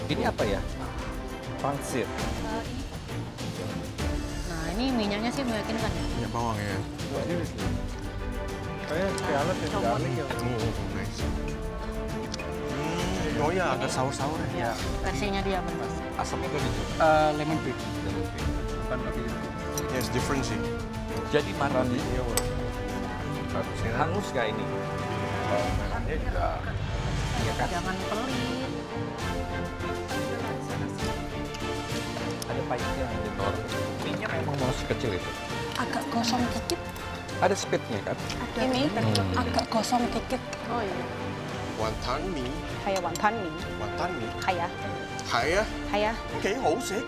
Ini apa ya? Pangsit. Nah, ini minyaknya sih meyakinkan ya. Minyak bawang ya. Kayak alat ya, garlic ya. Nice. Oh ya, agak saur-saur ya. Ya, versinya dia benar. Asapnya itu Lemon tea. Bukan pakai itu. Yes, different sih. Jadi marani. Iya, Bro. Harusnya Hangus nggak ini? merahnya juga. Iya kan? Jangan pelit. Ada pahitnya, ada nor. Minyak memang mau sekecil itu. Agak gosong dikit. Ada speednya kan? Ini agak gosong dikit. Oh iya. Wonton mie. Kayak wonton mie. Wonton mie. Kayak. Kayak. Kayak. Kayak hổ食.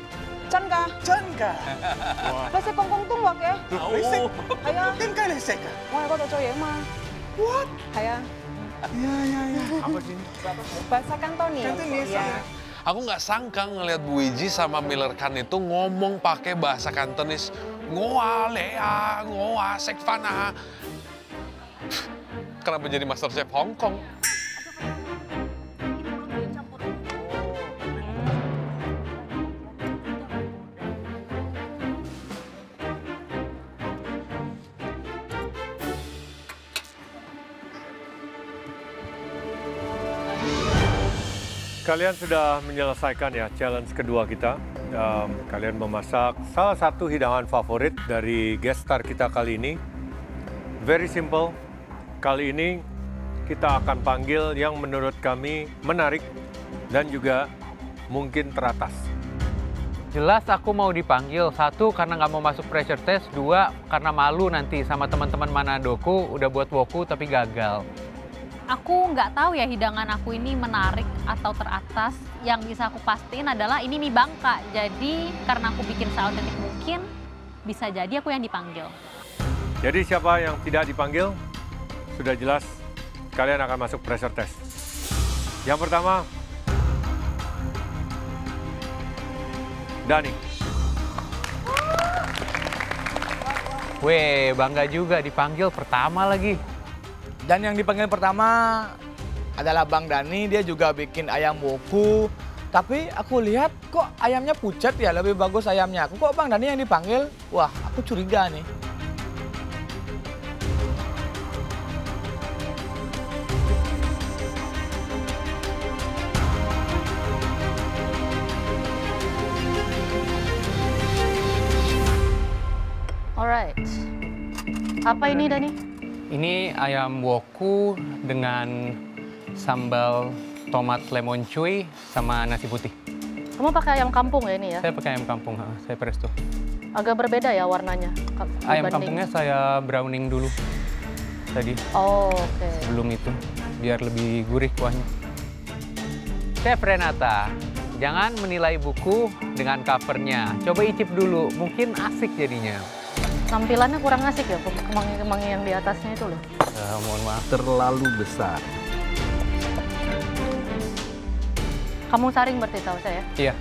Chân ka? Chân㗎.你食廣東話嘅？你識？係啊，點解你識㗎？我喺嗰度做嘢嘛。What？係啊。Apa sih? Bahasa Kantonia. Kantonia. Iya. Aku nggak sangka ngelihat Bu Iji sama Miller Khan itu ngomong pakai bahasa Kantonis. Ngoa lea, ngoa sekfana. Kenapa jadi Master Chef Hong Kong? Kalian sudah menyelesaikan ya challenge kedua kita. Kalian memasak salah satu hidangan favorit dari guest star kita kali ini. Very simple. Kali ini kita akan panggil yang menurut kami menarik dan juga mungkin teratas. Jelas aku mau dipanggil. 1, karena nggak mau masuk pressure test. 2, karena malu nanti sama teman-teman Manadoku udah buat woku tapi gagal. Aku nggak tahu ya hidangan aku ini menarik atau teratas. Yang bisa aku pastiin adalah ini mie Bangka. Jadi karena aku bikin seautentik mungkin, bisa jadi aku yang dipanggil. Jadi siapa yang tidak dipanggil? Sudah jelas kalian akan masuk pressure test. Yang pertama, Dani. Weh, bangga juga dipanggil pertama lagi. Dan yang dipanggil pertama adalah Bang Dani, dia juga bikin ayam woku. Tapi aku lihat kok ayamnya pucat ya, lebih bagus ayamnya aku. Kok Bang Dani yang dipanggil? Wah, aku curiga nih. Alright. Apa ini Dani? Ini ayam woku dengan sambal tomat lemon cuy sama nasi putih. Kamu pakai ayam kampung ya ini ya? Saya pakai ayam kampung, saya presto. Agak berbeda ya warnanya? Ayam dibanding- kampungnya saya browning dulu tadi, Oh, oke. sebelum itu, biar lebih gurih kuahnya. Chef Renata, jangan menilai buku dengan covernya. Coba icip dulu, mungkin asik jadinya. Tampilannya kurang asik ya, kemangi-kemangi yang di atasnya itu loh. Mohon maaf. Terlalu besar. Kamu saring berarti tahu saya? Iya,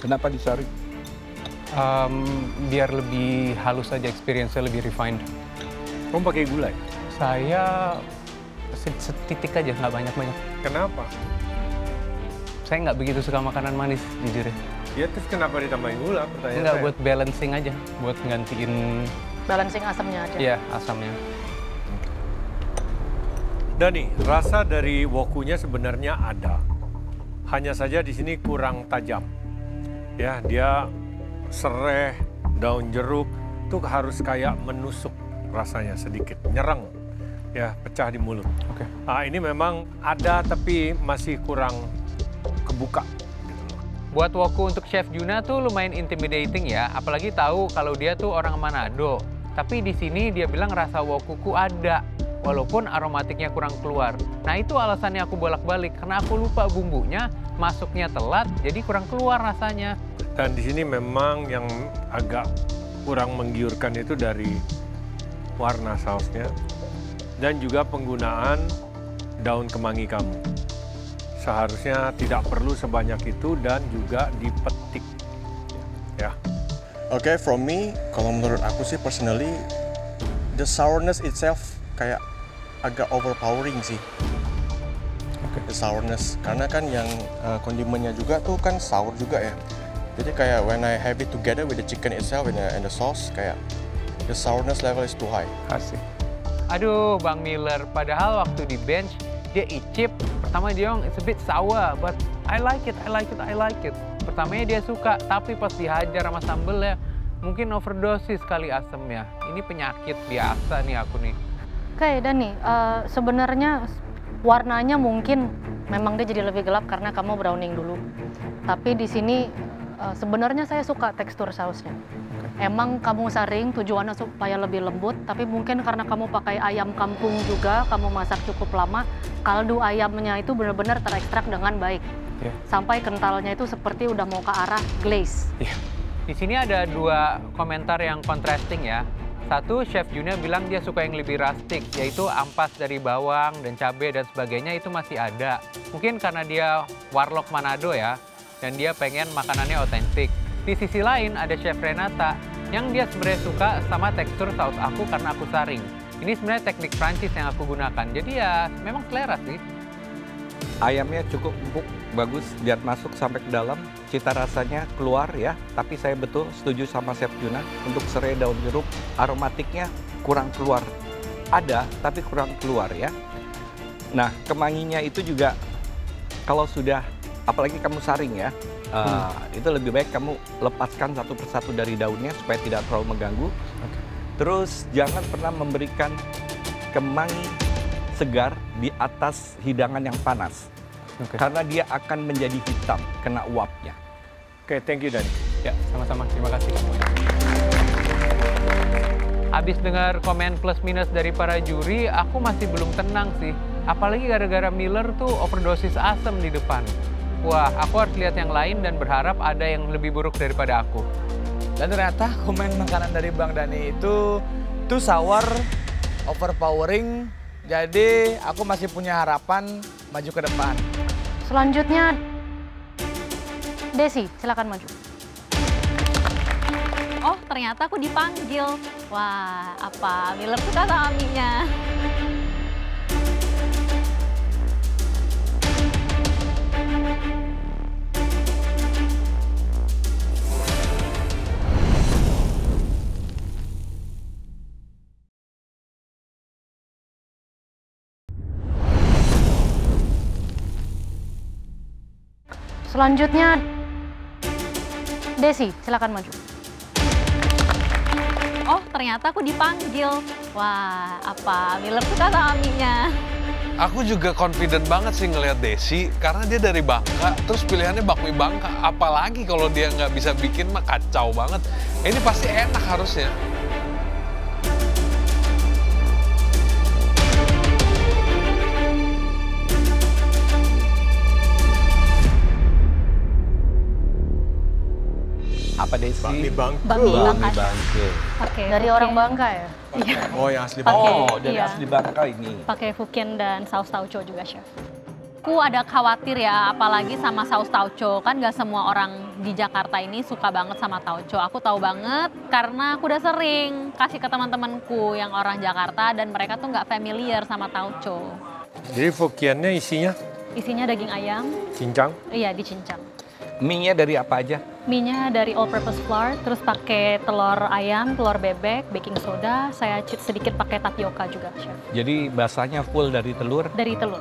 Kenapa disaring? biar lebih halus aja, experience-nya lebih refined. Kamu pakai gula ya? Saya setitik aja, nggak banyak-banyak. Kenapa? Saya nggak begitu suka makanan manis, jujur ya. Ya terus kenapa ditambahin gula? Pertanyaan Nggak, saya. buat balancing aja, buat gantiin Balancing asamnya aja. ya asamnya. Dani, rasa dari wokunya sebenarnya ada. Hanya saja di sini kurang tajam. Ya, dia sereh, daun jeruk, itu harus kayak menusuk rasanya sedikit, nyerang. Ya, pecah di mulut. Oke. Ini memang ada tapi masih kurang kebuka. Buat woku untuk Chef Juna tuh lumayan intimidating ya, apalagi tahu kalau dia tuh orang Manado. Tapi di sini dia bilang rasa wokuku ada, walaupun aromatiknya kurang keluar. Nah itu alasannya aku bolak-balik, karena aku lupa bumbunya, masuknya telat, jadi kurang keluar rasanya. Dan di sini memang yang agak kurang menggiurkan itu dari warna sausnya dan juga penggunaan daun kemangi kamu. Seharusnya tidak perlu sebanyak itu dan juga dipetik. Ya. Oke, from me, kalau menurut aku sih personally, the sourness itself kayak agak overpowering sih. The sourness. Karena kan yang kondimennya juga tuh kan sour juga ya. Jadi kayak when I have it together with the chicken itself and the sauce, kayak the sourness level is too high. Asik. Aduh, Bang Miller, padahal waktu di bench, dia icip, pertama dia bilang, it's a bit sour, but I like it. Pertamanya dia suka, tapi pas dihajar sama sambelnya, mungkin overdosis kali asemnya. Ini penyakit biasa nih aku nih. Oke, Dani, sebenarnya warnanya mungkin memang dia jadi lebih gelap karena kamu browning dulu. Tapi di sini sebenarnya saya suka tekstur sausnya. Emang kamu saring tujuannya supaya lebih lembut, tapi mungkin karena kamu pakai ayam kampung juga, kamu masak cukup lama, kaldu ayamnya itu benar-benar terekstrak dengan baik. Sampai kentalnya itu seperti udah mau ke arah glaze. Di sini ada dua komentar yang contrasting ya. Satu, Chef Juna bilang dia suka yang lebih rustic, yaitu ampas dari bawang dan cabai dan sebagainya itu masih ada. Mungkin karena dia warlock Manado ya, dan dia pengen makanannya otentik. Di sisi lain ada Chef Renata yang dia sebenarnya suka sama tekstur saus aku karena aku saring. Ini sebenarnya teknik Prancis yang aku gunakan. Jadi ya memang selera sih. Ayamnya cukup empuk, bagus, lihat masuk sampai ke dalam, cita rasanya keluar ya. Tapi saya betul setuju sama Chef Juna untuk serai daun jeruk, aromatiknya kurang keluar. Ada, tapi kurang keluar ya. Nah, kemanginya itu juga kalau sudah, apalagi kamu saring ya, itu lebih baik kamu lepaskan satu persatu dari daunnya supaya tidak terlalu mengganggu. Terus jangan pernah memberikan kemangi segar di atas hidangan yang panas. Karena dia akan menjadi hitam, kena uapnya. Oke, thank you Dani. Ya, sama-sama. Terima kasih. Habis dengar komen plus minus dari para juri, aku masih belum tenang sih. Apalagi gara-gara Miller tuh overdosis asam di depan. Wah, aku harus lihat yang lain dan berharap ada yang lebih buruk daripada aku. Dan ternyata komen makanan dari Bang Dani itu sour, overpowering. Jadi aku masih punya harapan maju ke depan. Selanjutnya, Desi, silakan maju. Oh, ternyata aku dipanggil. Wah, apa Miller suka sama mie-nya? Selanjutnya, Desi, silakan maju. Oh, ternyata aku dipanggil. Wah, apa Miller suka sama mie-nya? Aku juga confident banget sih ngelihat Desi, karena dia dari Bangka, terus pilihannya bakmi Bangka. Apalagi kalau dia nggak bisa bikin mah kacau banget. Ini pasti enak harusnya. Apa Desi? Bakmi Bangka. Bakmi Bangka. Oke, Dari orang Bangka ya? Oh, yang asli Pakai- Bangka. Oh, dari iya. asli Bangka ini. Pakai Fukian dan saus tauco juga, Chef. Aku ada khawatir ya, apalagi sama saus tauco. Kan gak semua orang di Jakarta ini suka banget sama tauco. Aku tahu banget karena aku udah sering kasih ke teman-temanku yang orang Jakarta dan mereka tuh nggak familiar sama tauco. Jadi Fukiannya isinya Isinya daging ayam, cincang. iya dicincang. Mie-nya dari apa aja? Mie-nya dari all purpose flour, terus pakai telur ayam, telur bebek, baking soda, saya sedikit pakai tapioka juga, Chef. Jadi basahnya full dari telur, Dari telur,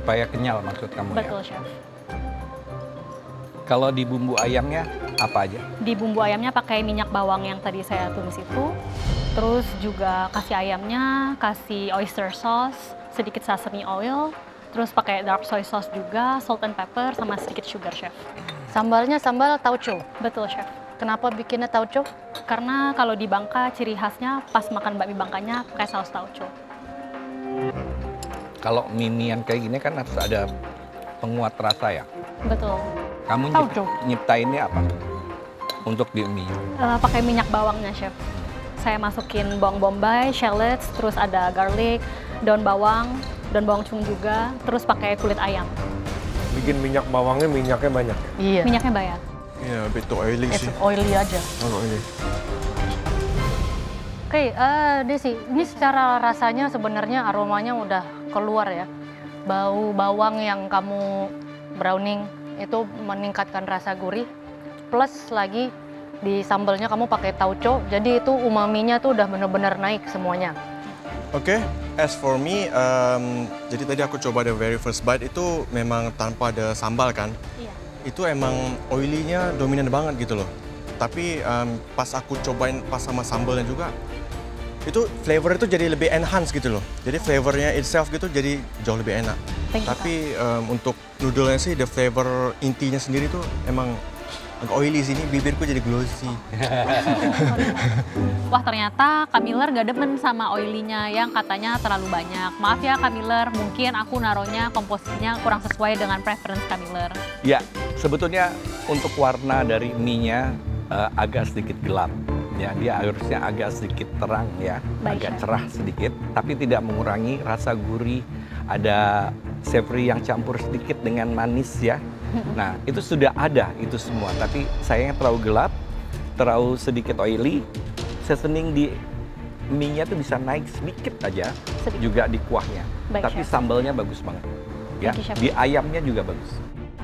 supaya kenyal maksud kamu betul, ya? Chef. Kalau di bumbu ayamnya apa aja? Di bumbu ayamnya pakai minyak bawang yang tadi saya tumis itu. Terus juga kasih ayamnya, kasih oyster sauce, sedikit sesame oil. Terus pakai dark soy sauce juga, salt and pepper, sama sedikit sugar, Chef. Sambalnya sambal tauco. Betul, Chef. Kenapa bikinnya tauco? Karena kalau di Bangka, ciri khasnya pas makan bakmi Bangkanya pakai saus tauco. Kalau mie-mian kayak gini kan harus ada penguat rasa ya. Betul. Kamu Tauco. nyiptainnya apa? Untuk di mie. Pakai minyak bawangnya, Chef. Saya masukin bawang bombay, shallots, terus ada garlic, daun bawang chung juga, terus pakai kulit ayam. Bikin minyak bawangnya minyaknya banyak. Iya. Minyaknya banyak. Iya, a bit too oily sih. Oily aja. Oh, oily. Oke, Desi, ini secara rasanya sebenarnya aromanya udah keluar ya. bau bawang yang kamu browning itu meningkatkan rasa gurih. Plus lagi di sambalnya kamu pakai tauco, jadi itu umaminya tuh udah bener-bener naik semuanya. Oke, as for me, jadi tadi aku coba the very first bite itu memang tanpa ada sambal kan. Iya. Itu emang oily-nya dominan banget gitu loh. Tapi pas aku cobain pas sama sambalnya juga, itu flavor itu jadi lebih enhance gitu loh. Jadi flavornya itself gitu jadi jauh lebih enak. Tapi untuk noodle-nya sih, the flavor intinya sendiri tuh emang agak oily sini, bibirku jadi glossy. Wah ternyata Kak Miller gak demen sama oily-nya yang katanya terlalu banyak. Maaf ya Kak Miller, mungkin aku naruhnya komposisinya kurang sesuai dengan preference Kak Miller. Ya, sebetulnya untuk warna dari mie-nya agak sedikit gelap. Ya, dia harusnya agak sedikit terang ya, Baik, agak Chef. cerah sedikit, tapi tidak mengurangi rasa gurih. Ada savory yang campur sedikit dengan manis ya. Nah, itu sudah ada itu semua, tapi sayangnya terlalu gelap, terlalu sedikit oily. Seasoning di mie-nya tuh bisa naik sedikit aja, Sedikit. juga di kuahnya. Baik, Tapi Chef. sambalnya bagus banget. Ya, Thank you, Chef. di ayamnya juga bagus.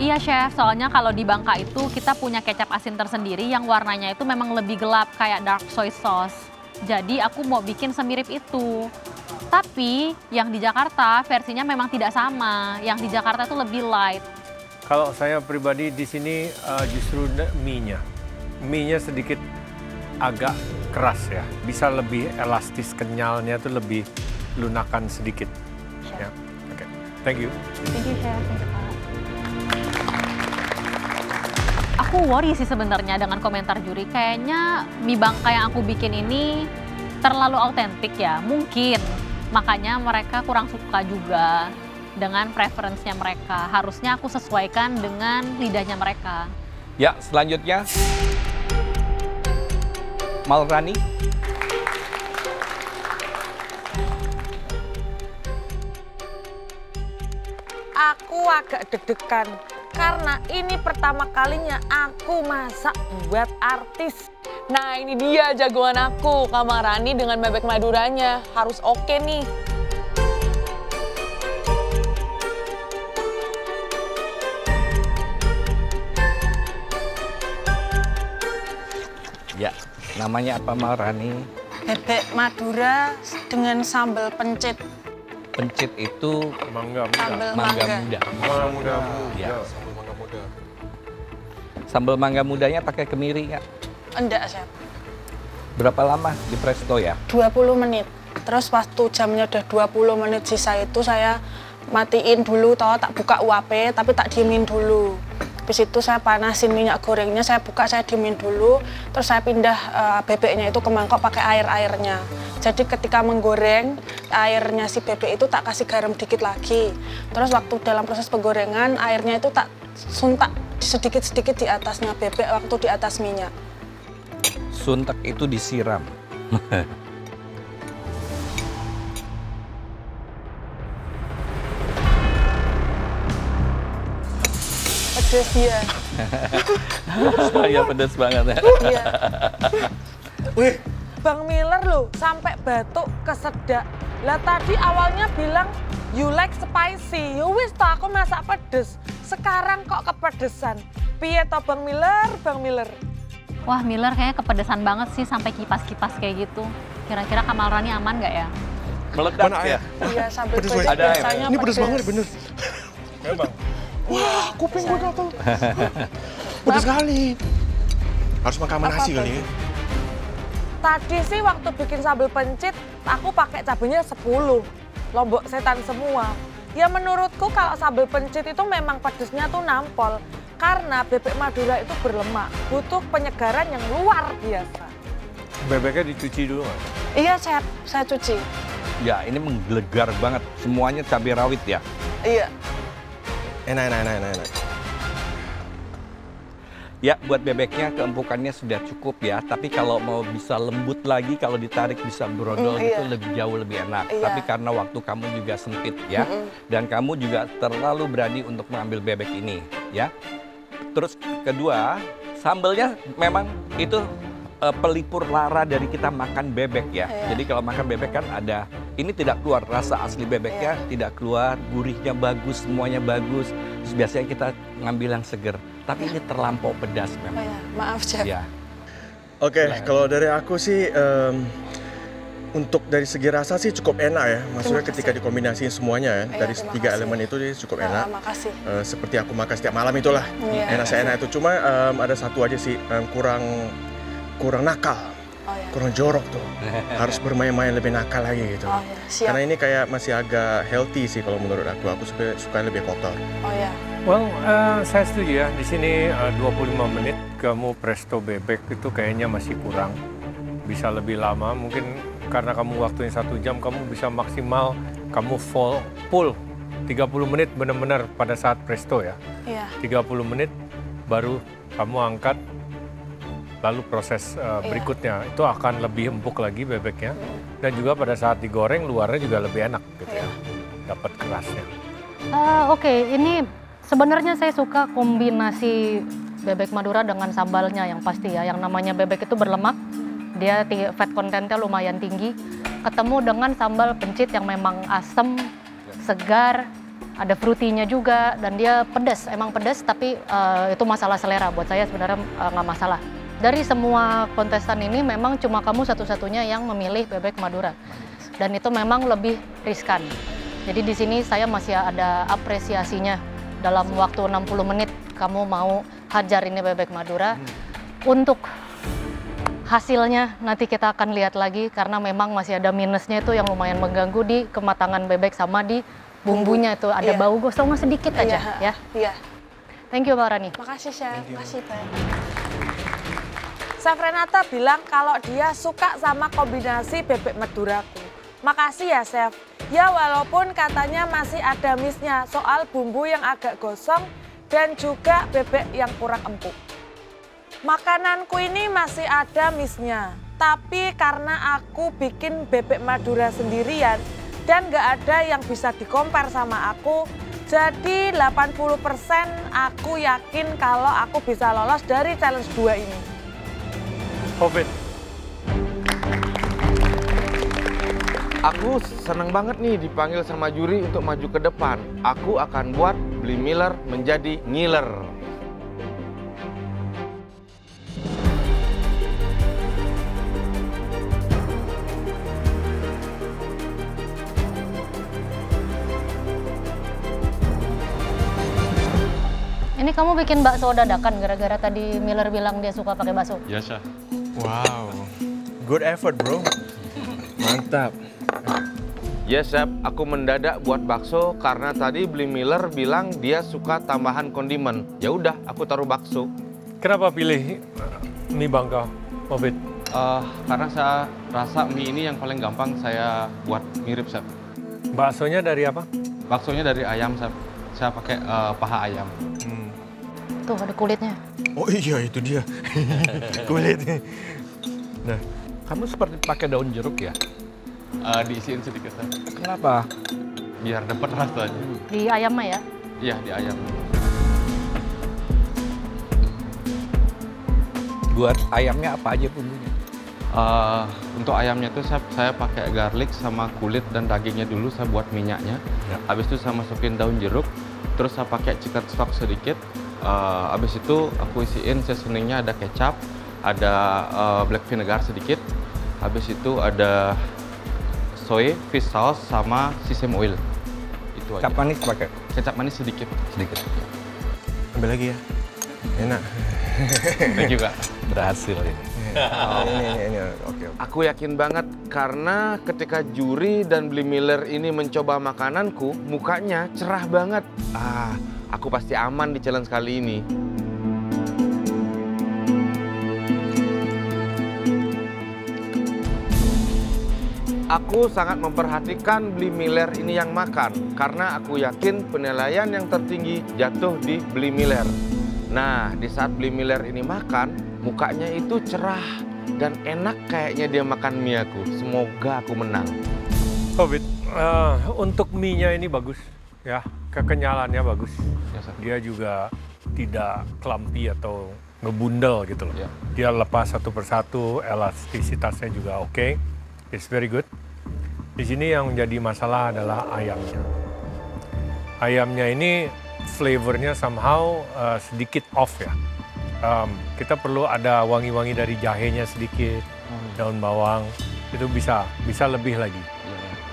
Iya Chef, soalnya kalau di Bangka itu kita punya kecap asin tersendiri yang warnanya itu memang lebih gelap kayak dark soy sauce. Jadi aku mau bikin semirip itu. Tapi yang di Jakarta versinya memang tidak sama. Yang di Jakarta itu lebih light. Kalau saya pribadi di sini justru mie-nya. Mie-nya sedikit agak keras ya. Bisa lebih elastis, kenyalnya tuh lebih lunakan sedikit. Ya. Oke. Thank you. Thank you Chef, thank you Pak. Aku worry sih sebenarnya dengan komentar juri. Kayaknya mie Bangka yang aku bikin ini terlalu autentik ya. Mungkin makanya mereka kurang suka juga dengan preference-nya mereka. Harusnya aku sesuaikan dengan lidahnya mereka. Ya, selanjutnya Malrani. Aku agak deg-degan karena ini pertama kalinya aku masak buat artis. Nah ini dia jagoan aku, Kak Marani dengan bebek maduranya. Harus oke nih. Ya, namanya apa Malrani? Bebek Madura dengan sambal pencit. Pencit itu Mangga muda. Sambal mangga mangga. muda. Mangga muda. Ya. Sambal mangga muda. Sambal mangga mudanya pakai kemiri nggak? Enggak, Chef. Berapa lama di presto ya? 20 menit. Terus waktu jamnya udah 20 menit sisa itu saya matiin dulu, tak buka UAP, tapi tak diemin dulu. Habis itu saya panasin minyak gorengnya, saya buka, saya diemin dulu, terus saya pindah bebeknya itu ke mangkok pakai airnya. Jadi ketika menggoreng, airnya si bebek itu tak kasih garam dikit lagi. Terus waktu dalam proses penggorengan, airnya itu tak suntak sedikit-sedikit di atasnya bebek waktu di atas minyak. Suntek itu disiram. Pedes dia. Saya pedas banget ya. Iya. Wih, Bang Miller loh, sampai batuk kesedak. Lah tadi awalnya bilang you like spicy. Ya wis toh aku masak pedes. Sekarang kok kepedesan. Piye toh Bang Miller, Bang Miller? Wah Miller kayaknya kepedesan banget sih sampai kipas-kipas kayak gitu. Kira-kira Kak Malrani aman nggak ya? Meledak Mana ya. ayah? Iya, sambal Pedes pedes banget. Ada biasanya Ini pedes banget bener. Memang. Wah, kuping gue gatel. Pedes sekali. Harus makan sama nasi kali ya. Tadi sih waktu bikin sambal pencit, aku pakai cabenya 10. Lombok setan semua. Ya menurutku kalau sambal pencit itu memang pedesnya tuh nampol. Karena bebek Madura itu berlemak, butuh penyegaran yang luar biasa. Bebeknya dicuci dulu nggak? Iya, Chef, saya cuci. Ya, ini menggelegar banget. Semuanya cabai rawit ya. Iya. Enak. Ya, buat bebeknya keempukannya sudah cukup ya. Tapi kalau mau bisa lembut lagi, kalau ditarik bisa brodol iya. itu lebih jauh lebih enak. Iya. Tapi karena waktu kamu juga sempit ya. Dan kamu juga terlalu berani untuk mengambil bebek ini ya. Terus kedua, sambalnya memang itu pelipur lara dari kita makan bebek ya. Iya. Jadi kalau makan bebek kan ada ini tidak keluar rasa asli bebeknya, tidak keluar, gurihnya bagus, semuanya bagus. Terus biasanya kita ngambil yang seger, tapi ini terlampau pedas memang. Oh ya, maaf Chef. Ya. Oke, kalau dari aku sih untuk dari segi rasa sih cukup enak ya. Maksudnya ketika dikombinasiin semuanya ya, dari tiga elemen itu dia cukup enak. Makasih. Seperti aku makan setiap malam itulah. Enak seenak itu. Cuma ada satu aja sih kurang nakal. Oh, ya. Kurang jorok tuh. Harus bermain-main lebih nakal lagi gitu. Oh, ya. Siap. Karena ini kayak masih agak healthy sih kalau menurut aku. Aku suka lebih kotor. Oh ya. Well, saya setuju ya. Di sini 25 menit kamu presto bebek itu kayaknya masih kurang. Bisa lebih lama. Mungkin karena kamu waktunya 1 jam, kamu bisa maksimal kamu full 30 menit benar-benar pada saat presto ya. Iya. 30 menit baru kamu angkat. Lalu proses berikutnya itu akan lebih empuk lagi bebeknya. Dan juga pada saat digoreng luarnya juga lebih enak gitu ya. Dapat kerasnya. Oke, ini sebenarnya saya suka kombinasi bebek Madura dengan sambalnya yang pasti ya. Yang namanya bebek itu berlemak, dia fat contentnya lumayan tinggi. Ketemu dengan sambal pencit yang memang asam, segar, ada fruitynya juga, dan dia pedas. Emang pedas, tapi itu masalah selera. Buat saya sebenarnya nggak masalah. Dari semua kontestan ini memang cuma kamu satu-satunya yang memilih bebek Madura. Dan itu memang lebih riskan. Jadi di sini saya masih ada apresiasinya. Dalam waktu 60 menit kamu mau hajar ini bebek Madura. Untuk hasilnya nanti kita akan lihat lagi karena memang masih ada minusnya itu yang lumayan mengganggu di kematangan bebek sama di bumbunya itu. Ada bau gosong sedikit aja ya. Iya. Thank you Mbak Rani. Makasih Chef, makasih banyak. Chef Renata bilang kalau dia suka sama kombinasi bebek Maduraku. Makasih ya Chef. Ya walaupun katanya masih ada miss-nya soal bumbu yang agak gosong dan juga bebek yang kurang empuk. Makananku ini masih ada miss-nya. Tapi karena aku bikin bebek Madura sendirian dan nggak ada yang bisa dikompar sama aku, jadi 80% aku yakin kalau aku bisa lolos dari challenge 2 ini. Covid. Aku senang banget nih dipanggil sama juri untuk maju ke depan. Aku akan buat Bli Miller menjadi ngiler. Ini kamu bikin bakso dadakan gara-gara tadi Miller bilang dia suka pakai bakso? Ya, Chef. Wow, good effort bro. Mantap. Yes, Chef. Aku mendadak buat bakso karena tadi Bli Miller bilang dia suka tambahan kondimen. Ya udah, aku taruh bakso. Kenapa pilih mie Bangka, Covid? Karena saya rasa mie ini yang paling gampang saya buat mirip, Chef. Baksonya dari apa? Baksonya dari ayam, Chef. Saya pakai paha ayam. Tuh ada kulitnya. Oh iya, itu dia. Kulit. Nah, kamu seperti pakai daun jeruk ya? Diisiin sedikit, Chef. Kenapa? Biar dapat rasanya. Di ayamnya ya? Iya, di ayam. Buat ayamnya apa aja bumbunya? Untuk ayamnya itu saya pakai garlic sama kulit dan dagingnya dulu saya buat minyaknya. Habis itu saya masukin daun jeruk, terus saya pakai chicken stock sedikit. Habis itu aku isiin seasoningnya ada kecap, ada black vinegar sedikit. Habis itu ada soy, fish sauce, sama sesame oil. Itu aja. Kecap manis pakai? Kecap manis sedikit. Sedikit. Ambil lagi ya. Enak. Thank you, Kak. Berhasil ya. Ini. Oke. Aku yakin banget karena ketika juri dan Bli Miller ini mencoba makananku, mukanya cerah banget. Aku pasti aman di challenge kali ini. Aku sangat memperhatikan Bli Miller ini yang makan karena aku yakin penilaian yang tertinggi jatuh di Bli Miller. Nah, di saat Bli Miller ini makan, mukanya itu cerah dan enak kayaknya dia makan mie aku. Semoga aku menang. Covid, untuk mie-nya ini bagus ya, kekenyalannya bagus. Dia juga tidak clumpy atau ngebundel gitu loh. Dia lepas satu persatu, elastisitasnya juga oke. It's very good. Di sini yang menjadi masalah adalah ayamnya. Ayamnya ini flavornya somehow sedikit off ya. Kita perlu ada wangi-wangi dari jahenya sedikit, daun bawang, itu bisa lebih lagi.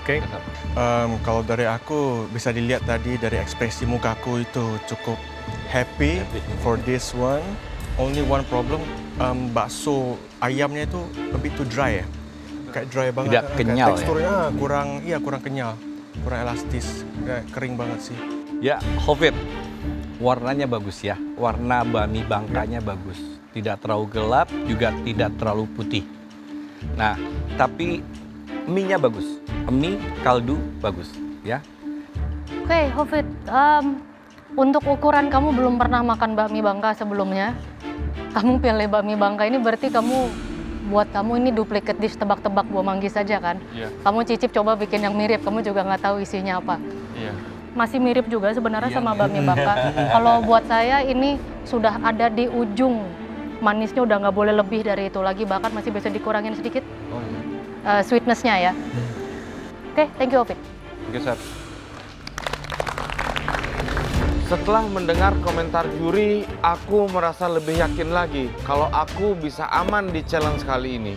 Oke? Kalau dari aku bisa dilihat tadi dari ekspresi mukaku itu cukup happy for this one. Only one problem, bakso ayamnya itu lebih too dry ya. Kayak dry banget. Tidak kenyal ya? Teksturnya kurang kenyal, kurang elastis, kayak kering banget sih. Ya, Hovit, warnanya bagus ya. Warna bami Bangkanya bagus. Tidak terlalu gelap, juga tidak terlalu putih. Nah, tapi mie-nya bagus. Mie kaldu bagus ya. Oke, Hovit, untuk ukuran kamu belum pernah makan bakmi Bangka sebelumnya. Kamu pilih bakmi Bangka ini berarti buat kamu ini duplikat dish tebak-tebak buah manggis saja kan? Iya. Kamu cicip coba bikin yang mirip, kamu juga nggak tahu isinya apa. Iya. Masih mirip juga sebenarnya sama bakmi Bangka. Kalau buat saya ini sudah ada di ujung, manisnya udah nggak boleh lebih dari itu lagi, bahkan masih bisa dikurangin sedikit sweetness-nya ya. Oke, thank you Ovit. Oke, Chef. Setelah mendengar komentar juri, aku merasa lebih yakin lagi kalau aku bisa aman di challenge kali ini.